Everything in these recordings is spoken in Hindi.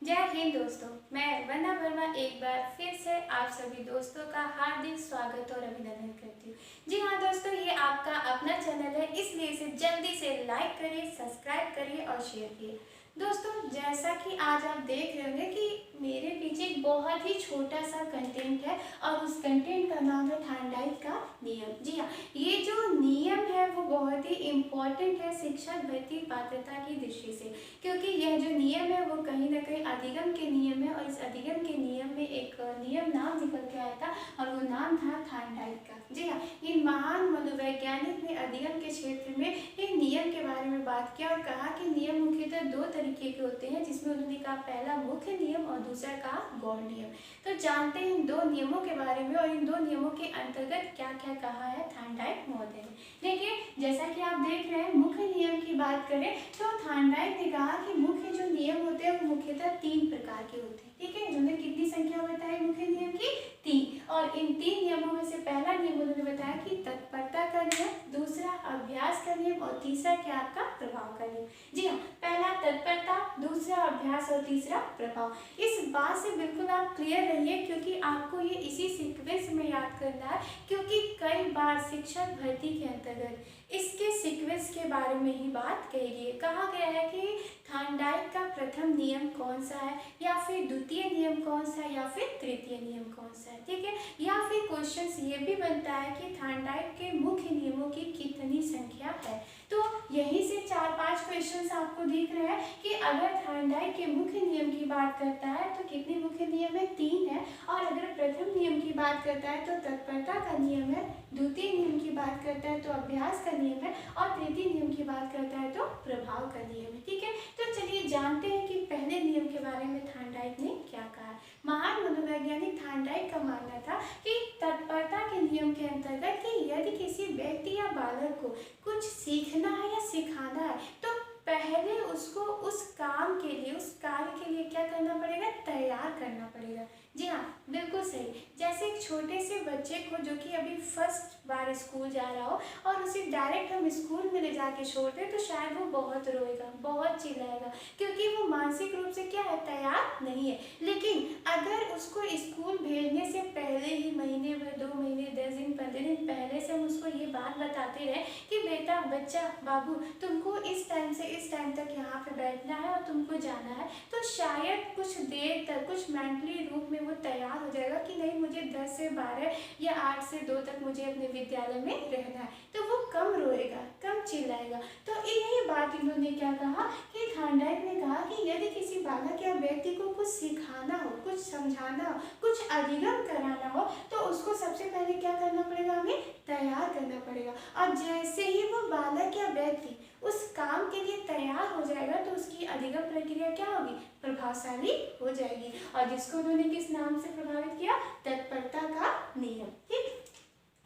जय हिंद दोस्तों, मैं वंदना वर्मा एक बार फिर से आप सभी दोस्तों का हार्दिक स्वागत और अभिनंदन करती हूँ। जी हाँ दोस्तों, ये आपका अपना चैनल है, इसलिए इसे जल्दी से लाइक करिए, सब्सक्राइब करिए और शेयर कीजिए। दोस्तों, जैसा कि आज आप देख रहे होंगे कि मेरे पीछे एक बहुत ही छोटा सा कंटेंट है और उस कंटेंट का नाम है थांडाइट का नियम। जी हाँ, ये जो नियम है वो बहुत ही इम्पोर्टेंट है शिक्षक भर्ती पात्रता की दृष्टि से, क्योंकि यह जो नियम है वो कहीं ना कहीं अधिगम के नियम है और इस अधिगम के नियम में एक नियम नाम निकल के आया था और वो नाम था थांडाइट का। जी हाँ, इन महान मनोवैज्ञानिक ने अधिगम के क्षेत्र में एक नियम के बारे में बात किया और कहा कि नियम मुख्यतः दो तरीके के होते हैं, जिसमें उन्होंने कहा पहला मुख्य नियम और दूसरा कहा गौण नियम। तो जानते हैं इन दो नियमों के बारे में और इन दो नियमों के अंतर्गत क्या क्या कहा है थांडाइट महोदय ने। देखिए, जैसा कि आप देख रहे हैं, मुख्य नियम की बात करें तो थांडाइट ने कहा कि मुख्य जो नियम होते हैं वो मुख्यतः 3 प्रकार के होते हैं। ठीक है, उन्होंने कितनी संख्या बताई मुख्य नियम की? 3। और इन 3 नियमों में से पहला नियम उन्होंने बताया कि तत्परता का नियम, दूसरा अभ्यास का नियम और तीसरा क्या आपका प्रभाव का नियम। जी हाँ, पहला तत्परता, दूसरा अभ्यास और तीसरा प्रभाव। इस बात से बिल्कुल आप क्लियर रहिए, क्योंकि आपको ये इसी सीक्वेंस में याद करना है, क्योंकि कई बार शिक्षक भर्ती के अंतर्गत इसके सीक्वेंस के बारे में ही बात कही गई है। कहा गया है कि थांडाइट का प्रथम नियम कौन सा है, या फिर द्वितीय नियम कौन सा है, या फिर तृतीय नियम कौन सा है। ठीक है, या फिर क्वेश्चन ये भी बनता है कि थांडाइट के मुख्य नियमों की कितनी संख्या है। तो यहीं से 4-5 क्वेश्चंस आपको दिख रहे हैं कि अगर थांडाइट के मुख्य नियम की बात करता है तो कितने मुख्य नियम है? 3 है। और अगर प्रथम नियम की बात करता है तो तत्परता का नियम है, द्वितीय नियम की बात करता है तो अभ्यास का नियम है और तृतीय नियम की बात करता है तो प्रभाव का नियम है। ठीक है, तो चलिए जानते हैं कि पहले नियम के बारे में थांडाइट ने क्या कहा। महान मनोवैज्ञानिक थांडाइट का मानना था कि तत्परता के नियम के अंतर्गत कि यदि किसी व्यक्ति या बालक को कुछ सीखना है या सिखाना है तो पहले उसको उस काम के लिए, उस कार्य के लिए क्या करना पड़ेगा? तैयार करना पड़ेगा। जी हाँ, बिल्कुल सही। जैसे एक छोटे से बच्चे को जो कि अभी फर्स्ट बार स्कूल जा रहा हो और उसे डायरेक्ट हम स्कूल में ले जाके छोड़ दें तो शायद वो बहुत रोएगा, बहुत चिल्लाएगा, क्योंकि वो मानसिक रूप से क्या है? तैयार नहीं है। लेकिन अगर उसको स्कूल भेजने से पहले ही महीने भर, 2 महीने, 10 दिन, 15 दिन पहले से हम उसको ये बात बताते रहे कि बेटा, बच्चा, बाबू, तुमको इस टाइम से इस टाइम तक यहाँ पे बैठना है और तुमको जाना है, तो शायद कुछ देर तक, कुछ मेंटली रूप में वो तैयार हो जाएगा कि नहीं, मुझे 10 से 12 या 8 से 2 तक मुझे अपने विद्यालय में रहना है। तो वो कम रोएगा, कम चिल्लाएगा। तो यही बात इन्होंने क्या कहा कि थांडाइट ने कहा कि यदि किसी बालक या व्यक्ति को कुछ सिखाना हो, कुछ समझाना हो, कुछ अधिगम कराना हो तो उसको सबसे पहले क्या करना पड़ेगा? हमें तैयार करना पड़ेगा। और जैसे ही वो बालक या व्यक्ति उस काम के लिए तैयार हो जाएगा तो उसकी अधिगम प्रक्रिया क्या होगी? प्रभावशाली हो जाएगी। और जिसको उन्होंने किस नाम से प्रभावित किया? तत्परता का नियम। ठीक,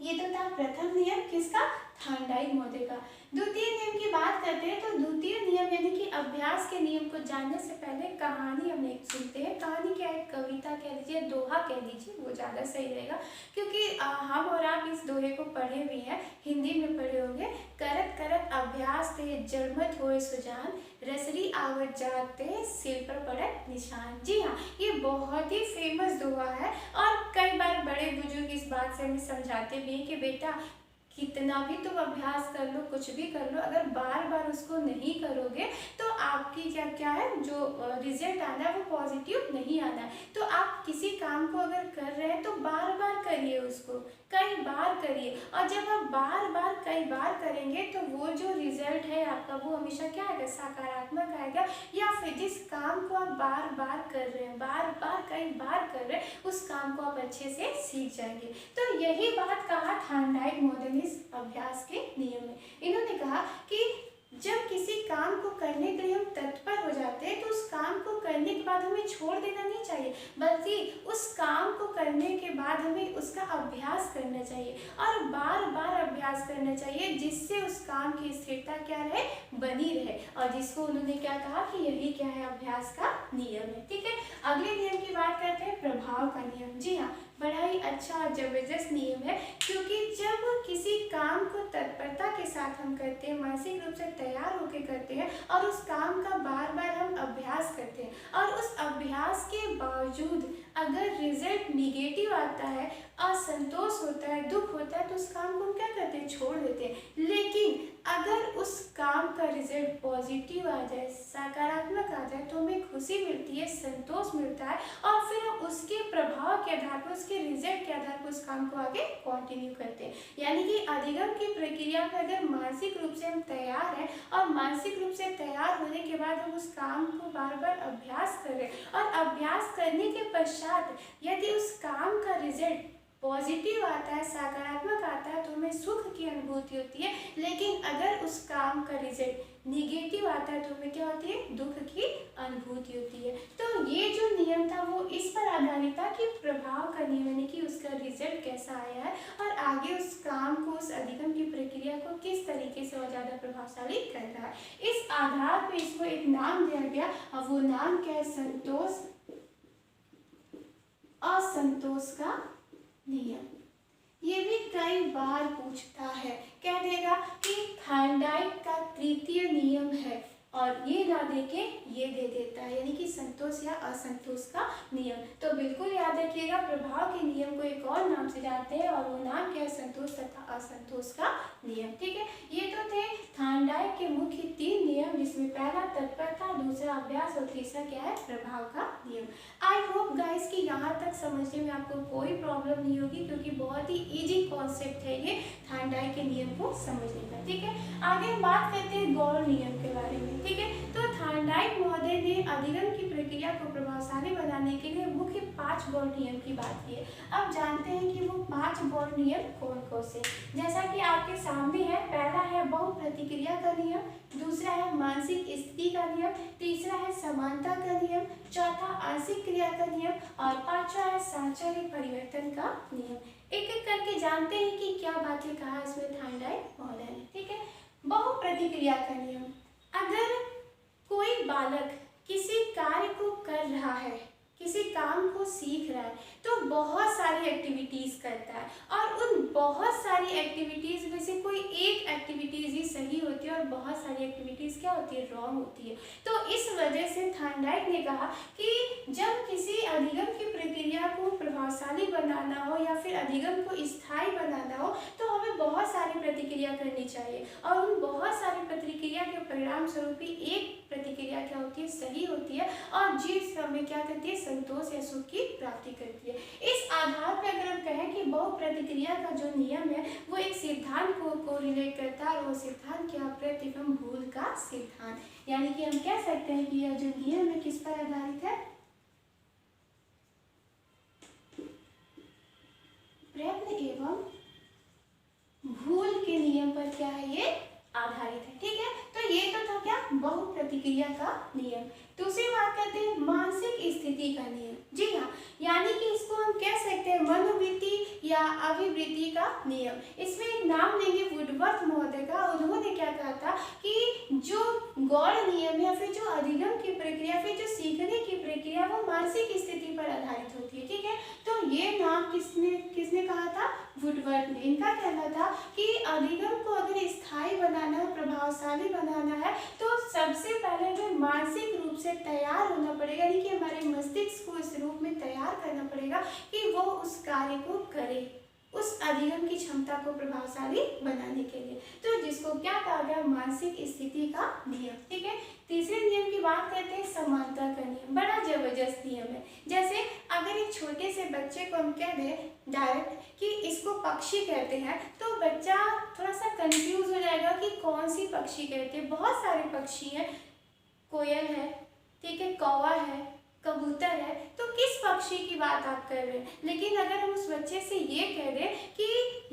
ये तो था प्रथम नियम किसका? थांडाइट महोदय का। द्वितीय नियम की बात करते हैं तो द्वितीय नियम यानी कि अभ्यास के नियम को जानने से पहले कहानी हम एक सुनते हैं। कहानी क्या है? कविता कह लीजिए, दोहा कह लीजिए, वो ज़्यादा सही रहेगा, क्योंकि हम और आप इस दोहे को पढ़े भी हैं, हिंदी में पढ़े होंगे। करत करत अभ्यास ते जड़मत होए सुजान, रसरी आवत जाते सिर पर पड़त निशान। जी हाँ, ये बहुत ही फेमस दोहा है और कई बार बड़े बुजुर्ग इस बात से हमें समझाते भी हैं कि बेटा, कितना भी तुम अभ्यास कर लो, कुछ भी कर लो, अगर बार बार उसको नहीं करोगे तो आपकी क्या है, जो रिजल्ट आना है वो पॉजिटिव नहीं आना है। तो आप किसी काम को अगर कर रहे हैं तो बार बार करिए, उसको कई बार करिए, और जब आप बार बार कई बार करेंगे तो वो जो रिजल्ट है आपका वो हमेशा क्या आएगा? सकारात्मक आएगा। या फिर जिस काम को आप बार बार कर रहे हैं, बार बार कई बार कर रहे हैं, उस काम को आप अच्छे से सीख जाएंगे। तो यही बात कहा थांडाइट महोदय ने इस अभ्यास के नियम में। इन्होंने कहा कि जब किसी काम को करने के लिए हम तत्पर हो जाते हैं तो उस काम को करने के बाद हमें छोड़ देना नहीं चाहिए, बल्कि उस काम को करने के बाद हमें उसका अभ्यास करना चाहिए और बार बार अभ्यास करना चाहिए, जिससे उस काम की स्थिरता क्या रहे? बनी रहे। और जिसको उन्होंने क्या कहा कि यही क्या है, अभ्यास का नियम है। ठीक है, अगले नियम की बात करते हैं, प्रभाव का नियम। जी हाँ, बड़ा ही अच्छा और जबरदस्त नियम है, क्योंकि जब किसी काम को तत्परता के साथ हम करते हैं, मानसिक रूप से तैयार होकर करते हैं और उस काम का बार बार हम अभ्यास करते हैं और उस अभ्यास के बावजूद अगर रिजल्ट निगेटिव आता है, असंतोष होता है, दुख होता है, तो उस काम को हम क्या करते हैं, छोड़ देते हैं। लेकिन अगर उस काम का रिजल्ट पॉजिटिव आ जाए, सकारात्मक आ जाए, तो हमें खुशी मिलती है, संतोष मिलता है और फिर हम उसके प्रभाव के आधार पर, उसके रिजल्ट के आधार पर उस काम को आगे कंटिन्यू करते हैं। यानी कि अधिगम की प्रक्रिया में अगर मानसिक रूप से हम तैयार हैं और मानसिक रूप से तैयार होने के बाद हम उस काम को बार बार अभ्यास कर रहे हैं और अभ्यास करने के पश्चात यदि उस काम का रिजल्ट पॉजिटिव आता है, सकारात्मक आता है, तो हमें सुख की अनुभूति होती है। लेकिन अगर उस काम का रिजल्ट निगेटिव आता है तो हमें क्या होती है, दुख की अनुभूति होती है। तो ये जो नियम था वो इस पर आधारित था कि प्रभाव का नियम, यानी कि उसका रिजल्ट कैसा आया है और आगे उस काम को, उस अधिगम की प्रक्रिया को किस तरीके से और ज़्यादा प्रभावशाली कर रहा है। इस आधार पर इसको एक नाम दिया गया और वो नाम क्या है, संतोष असंतोष का नियम। ये भी कई बार पूछता है, कह देगा कि थार्नडाइक का तृतीय नियम है और ये ना देके ये दे देता है, यानी कि संतोष या असंतोष का नियम। तो बिल्कुल याद रखिएगा, प्रभाव के नियम को एक और नाम से जानते हैं और वो नाम क्या है, संतोष तथा असंतोष का नियम। ठीक है, ये तो थे थार्नडाइक के मुख्य 3 नियम, जिसमें पहला तत्परता, दूसरा अभ्यास और तीसरा क्या है, प्रभाव का नियम। आई होप गाइस कि यहाँ तक समझने में आपको कोई प्रॉब्लम नहीं होगी, क्योंकि बहुत ही इजी कॉन्सेप्ट है ये थार्नडाइक के नियम को समझने का। ठीक है, आगे बात करते हैं गौड़ नियम के बारे में। ठीक है, तो थार्नडाइक महोदय ने अधिगम की प्रक्रिया को प्रभावशाली बनाने के लिए मुख्य 5 गौड़ नियम की बात की है। अब जानते हैं कि वो 5 गौड़ नियम कौन कौन से। जैसा कि आपके सामने है, पहला है बहुप्रतिक्रिया का नियम, दूसरा है मानसिक स्थिति का नियम, तीसरा है समानता का नियम, चौथा आंशिक क्रिया का नियम और पांचवा है साहचर्य परिवर्तन का नियम। एक एक करके जानते हैं कि क्या बातें कहा इसमें थार्नडाइक महोदय ने। ठीक है, बहुप्रतिक्रिया का नियम, अगर कोई बालक किसी कार्य को कर रहा है, किसी काम को सीख रहा है, तो बहुत सारी एक्टिविटीज़ करता है और उन बहुत सारी एक्टिविटीज़ में से कोई एक एक्टिविटीज़ ही सही होती है और बहुत सारी एक्टिविटीज़ क्या होती है, रॉन्ग होती है। तो इस वजह से थार्नडाइक ने कहा कि जब किसी अधिगम की प्रक्रिया को प्रभावशाली बनाना हो या फिर अधिगम को स्थायी बनाना हो, तो हमें बहुत सारी प्रतिक्रिया करनी चाहिए और उन बहुत सारी प्रतिक्रिया के परिणाम स्वरूप ही एक प्रतिक्रिया क्या होती है, सही होती है और जिस हमें क्या करती है, संतोष या सुख की प्राप्ति करती है। इस आधार पर अगर हम कहें कि बहुप्रतिक्रिया का जो नियम है वो एक सिद्धांत को रिलेट करता है और वो सिद्धांत क्या, प्रतिगम भूल का सिद्धांत। यानी कि हम कह सकते हैं कि यह जो नियम है किस पर आधारित है, प्रयत्न एवं भूल के नियम पर क्या है, ये आधारित है। ठीक है, तो ये तो था क्या, बहुप्रतिक्रिया का नियम। दूसरी बात करते हैं मानसिक स्थिति का नियम। जी हाँ, यानी कि इसको हम कह सकते हैं मनोवृत्ति या अभिवृत्ति का नियम। इसमें एक नाम देंगे वुडवर्थ महोदय का। उन्होंने क्या कहा था कि जो गौड़ नियम या फिर जो अधिगम की प्रक्रिया, फिर जो सीखने की प्रक्रिया, वो मानसिक स्थिति पर आधारित होती है। ठीक है, तो ये नाम किसने कहा था, वुडवर्थ ने। इनका कहना था कि अधिगम को अगर स्थायी बनाना है, प्रभावशाली बनाना है, तो सबसे पहले हमें मानसिक रूप से तैयार होना पड़ेगा, यानी कि हमारे मस्तिष्क को इस रूप में तैयार करना पड़ेगा कि वो उस कार्य को करे, उस अधिगम की क्षमता को प्रभावशाली बनाने के लिए। तो जिसको क्या कहा गया, मानसिक स्थिति का नियम। ठीक है, तीसरे नियम की बात करते हैं समानता का नियम। बड़ा जबरदस्त नियम है। जैसे अगर एक छोटे से बच्चे को हम कह दें डायरेक्ट कि इसको पक्षी कहते हैं, तो बच्चा थोड़ा सा कंफ्यूज हो जाएगा कि कौन सी पक्षी कहते हैं। बहुत सारे पक्षी हैं, कोयल है, ठीक है, कौवा है, कबूतर है, तो किस पक्षी की बात आप कर रहे हैं। लेकिन अगर हम उस बच्चे से ये कह दें कि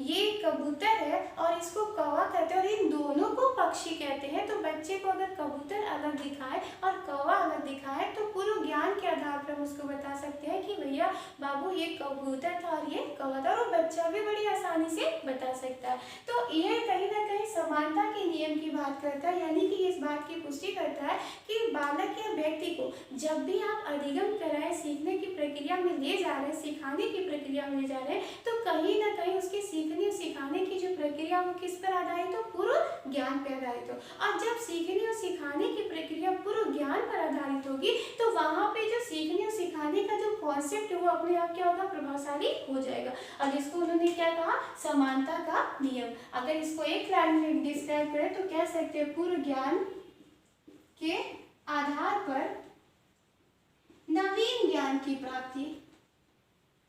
ये कबूतर है और इसको कौवा कहते हैं और इन दोनों को पक्षी कहते हैं, तो बच्चे को अगर कबूतर अलग दिखाए और कौवा अलग दिखाए तो पूर्व ज्ञान के आधार पर हम उसको बता सकते हैं कि भैया बाबू ये कबूतर था और ये कौवा था, और बच्चा भी बड़ी आसानी से बता सकता है। तो यह कहीं ना कहीं समानता के नियम की बात करता है, यानी कि इस बात की पुष्टि करता है कि बालक या व्यक्ति को जब भी आप अधिगम कराएं, सीखने की प्रक्रिया में ले जा रहे हैं, सिखाने की प्रक्रिया में ले जा रहे हैं, तो कहीं ना कहीं उसकी सीखने और सिखाने की जो प्रक्रिया वो किस पर आधारित हो, पूर्व ज्ञान पर आधारित हो। और जब सीखने और सिखाने की प्रक्रिया पूर्व ज्ञान पर आधारित होगी तो वहां पे जो सीखने और सिखाने का जो कॉन्सेप्ट है वो अपने आप क्या होगा, प्रभावशाली हो जाएगा। और इसको उन्होंने क्या कहा, समानता का नियम। अगर इसको एक लाइन में डिस्क्राइब करें तो कह सकते हैं पूर्व ज्ञान के आधार पर नवीन ज्ञान की प्राप्ति।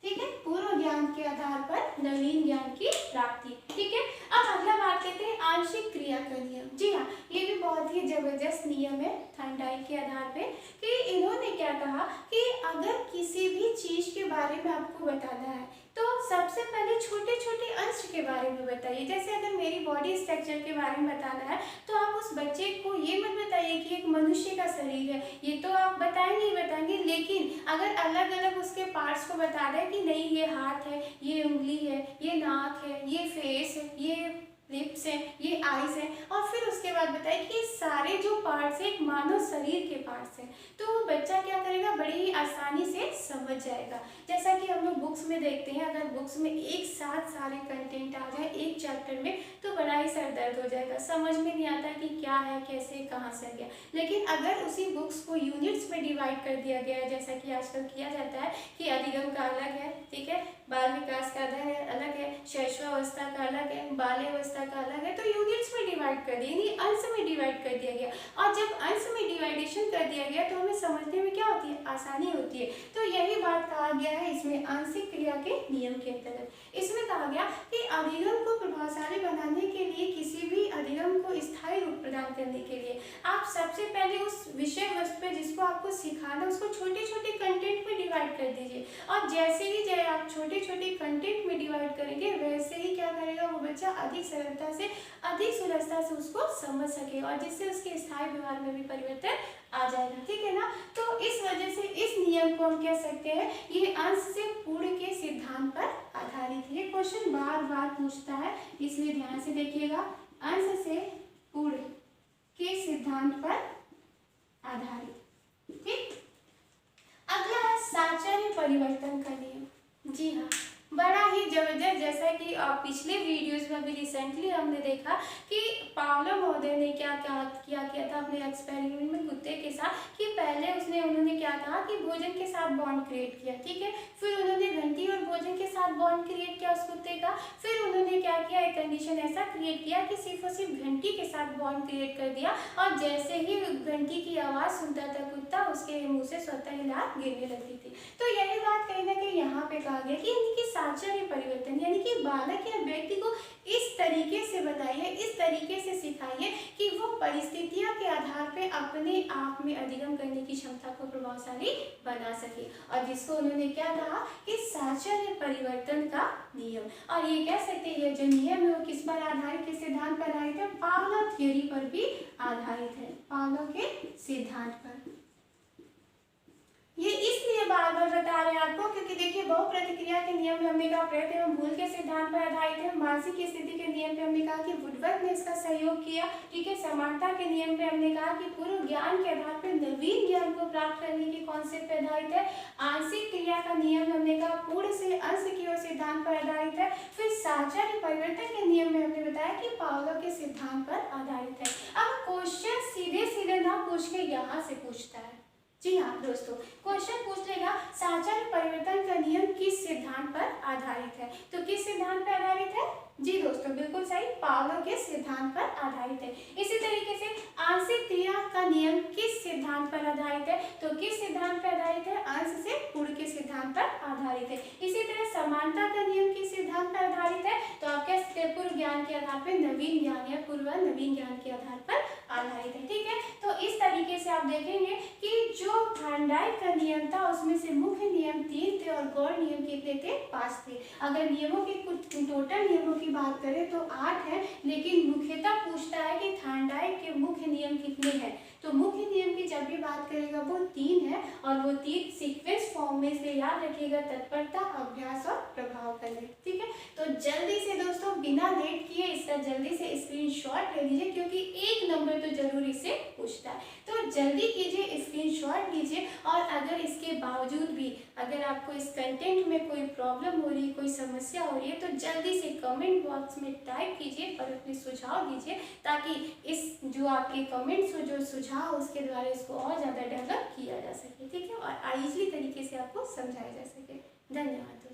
ठीक है, पूर्व ज्ञान के आधार पर नवीन ज्ञान की प्राप्ति। ठीक है, अब अगला बात करते हैं आंशिक क्रिया का नियम। जी हाँ, ये भी बहुत ही जबरदस्त नियम है थॉर्नडाइक के आधार पे कि इन्होंने क्या कहा कि अगर किसी भी चीज के बारे में आपको बताना है तो सबसे पहले छोटे छोटे अंश के बारे में बताइए। जैसे अगर मेरी बॉडी स्ट्रक्चर के बारे में बताना है तो आप उस बच्चे को ये मत बताइए कि एक मनुष्य का शरीर है, ये तो आप बताएंगे ही बताएंगे, लेकिन अगर अलग अलग उसके पार्ट्स को बता रहे हैं कि नहीं ये हाथ है, ये उंगली है, ये नाक है, ये फेस है, ये लिप्स है, ये आईज है, और फिर उसके बाद बताइए कि सारे जो पार्ट्स है एक मानव शरीर के पार्ट्स हैं, तो बच्चा क्या करेगा, बड़ी ही आसानी से समझ जाएगा। जैसा कि हम लोग बुक्स में देखते हैं, अगर बुक्स में एक साथ सारे कंटेंट आ जाए एक चैप्टर में तो बड़ा ही सर दर्द हो जाएगा, समझ में नहीं आता कि क्या है, कैसे, कहाँ से गया। लेकिन अगर उसी बुक्स को यूनिट्स में डिवाइड कर दिया गया है, जैसा कि आजकल किया जाता है कि अधिगम का अलग है, ठीक है, बाल विकास का अलग है, शैशवावस्था का अलग है, बाल्यावस्था का अलग है, तो यूनिट्स में डिवाइड कर दिया, यानी अंश में डिवाइड कर दिया गया। और जब अंश में डिवाइडेशन कर दिया गया तो हमें समझने में क्या होती है, आसानी होती है। तो यही बात कहा गया है इसमें आंशिक क्रिया के नियम के अंतर्गत। इसमें कहा गया कि अधिगम को प्रभावशाली बनाने के लिए, किसी भी अधिगम को स्थायी रूप प्रदान करने के लिए आप सबसे पहले उस विषय वस्तु पे जिसको आपको सिखाना उसको छोटे छोटे कंटेंट में डिवाइड कर दीजिए। और जैसे ही आप छोटे छोटे कंटेंट में डिवाइड करेंगे वैसे ही क्या करेगा वो बच्चा अधिक सरलता से, अधिक सुलभता से उसको समझ सकेगा, और जिससे उसके स्थायी व्यवहार में भी परिवर्तन आ जाएगा। ठीक है ना, तो इस वजह से इस नियम को हम कह सकते हैं ये अंश से पूर्ण के सिद्धांत पर आधारित है। ये क्वेश्चन बार बार पूछता है, इसलिए ध्यान से देखिएगा, अंश से पूर्ण के सिद्धांत पर आधारित। ठीक, अगला है साचार्य परिवर्तन का नियम। जी हाँ, बड़ा ही जबरदस्त, जैसा कि पिछले वीडियोस में अभी रिसेंटली हमने देखा कि पावलोव महोदय ने क्या किया था अपने एक्सपेरिमेंट में कुत्ते के साथ, कि पहले उन्होंने क्या कहा कि भोजन के साथ बॉन्ड क्रिएट किया, ठीक है, फिर उन्होंने घंटी और भोजन के साथ बॉन्ड क्रिएट किया उस कुत्ते का, फिर उन्होंने क्या किया, एक कंडीशन ऐसा क्रिएट किया कि सिर्फ और सिर्फ घंटी के साथ बॉन्ड क्रिएट कर दिया, और जैसे ही घंटी की आवाज़ सुनता था कुत्ता उसके मुँह से स्वतः ही लार गिरने लगती थी। तो यही बात कहीं ना कहीं यहाँ पे कहा गया कि साचार्य परिवर्तन, यानी कि बालक या व्यक्ति को इस तरीके से बताइए, इस तरीके से सिखाइए कि वो परिस्थितियों के आधार पे अपने आप में अधिगम करने की क्षमता को प्रभावशाली बना सके, और जिसको उन्होंने क्या कहा कि साचार्य परिवर्तन का नियम। और ये कह सकते हैं जो नियम है वो किस पर आधारित, किस सिद्धांत पर आधारित है, पावलोव थ्योरी पर भी आधारित है, पावलोव के सिद्धांत पर। ये इसलिए बार बार बता रहे हैं आपको क्योंकि देखिए बहुप्रतिक्रिया के नियम में हमने कहा प्रयत्न एवं भूल के सिद्धांत पर आधारित है, मानसिक स्थिति के नियम पे हमने कहा कि वुडवर्थ ने इसका सहयोग किया, ठीक है, समानता के नियम पे हमने कहा कि पूर्व ज्ञान के आधार पर नवीन ज्ञान को प्राप्त करने के कॉन्सेप्ट पर आधारित है, आंशिक क्रिया का नियम हमने कहा पूर्ण से अंश की ओर सिद्धांत पर आधारित है, फिर साचार्य परिवर्तन के नियम में हमने बताया कि पावलोव के सिद्धांत पर आधारित है। अब क्वेश्चन सीधे सीधे ना पूछ के यहाँ से पूछता है। जी हाँ दोस्तों, क्वेश्चन पूछ लेगा साचार्य परिवर्तन का नियम किस सिद्धांत पर आधारित है, तो किस सिद्धांत पर आधारित है? जी दोस्तों बिल्कुल सही, पावलोव के सिद्धांत पर आधारित है। इसी तरीके से आंशिक क्रिया का नियम किस सिद्धांत पर आधारित है, तो किस सिद्धांत पर आधारित है? अंश से पूर्ण के सिद्धांत पर आधारित है। इसी तरह समानता का नियम किस सिद्धांत पर आधारित है, तो आप कह सकते हैं पूर्व ज्ञान के आधार पर नवीन ज्ञान या पूर्व नवीन ज्ञान के आधार पर आधारित है। ठीक है, तो इस तरीके से आप देखेंगे कि जो थार्नडाइक का नियम था उसमें से मुख्य नियम 3 थे और गौण नियम कितने थे? 5 थे। अगर नियमों के कुछ टोटल नियमों की बात करें तो 8 है, लेकिन मुख्यतः पूछता है कि थार्नडाइक के मुख्य नियम कितने हैं। तो मुख्य नियम की जब भी बात करेगा वो 3 है और वो 3 सीक्वेंस फॉर्म में से याद रखिएगा, तत्परता, अभ्यास और प्रभाव करने। ठीक है, तो जल्दी से दोस्तों बिना लेट किए इसका जल्दी से स्क्रीनशॉट ले लीजिए, क्योंकि 1 नंबर तो जरूर इससे पूछता है। तो जल्दी कीजिए, स्क्रीनशॉट लीजिए। और अगर इसके बावजूद भी अगर आपको इस कंटेंट में कोई प्रॉब्लम हो रही है, कोई समस्या हो रही है, तो जल्दी से कमेंट बॉक्स में टाइप कीजिए और अपने सुझाव दीजिए, ताकि इस जो आपके कमेंट्स हो, जो सुझाव उसके द्वारा इसको और ज़्यादा डेवलप किया जा सके। ठीक है, और ईजिली तरीके से आपको समझाया जा सके। धन्यवाद।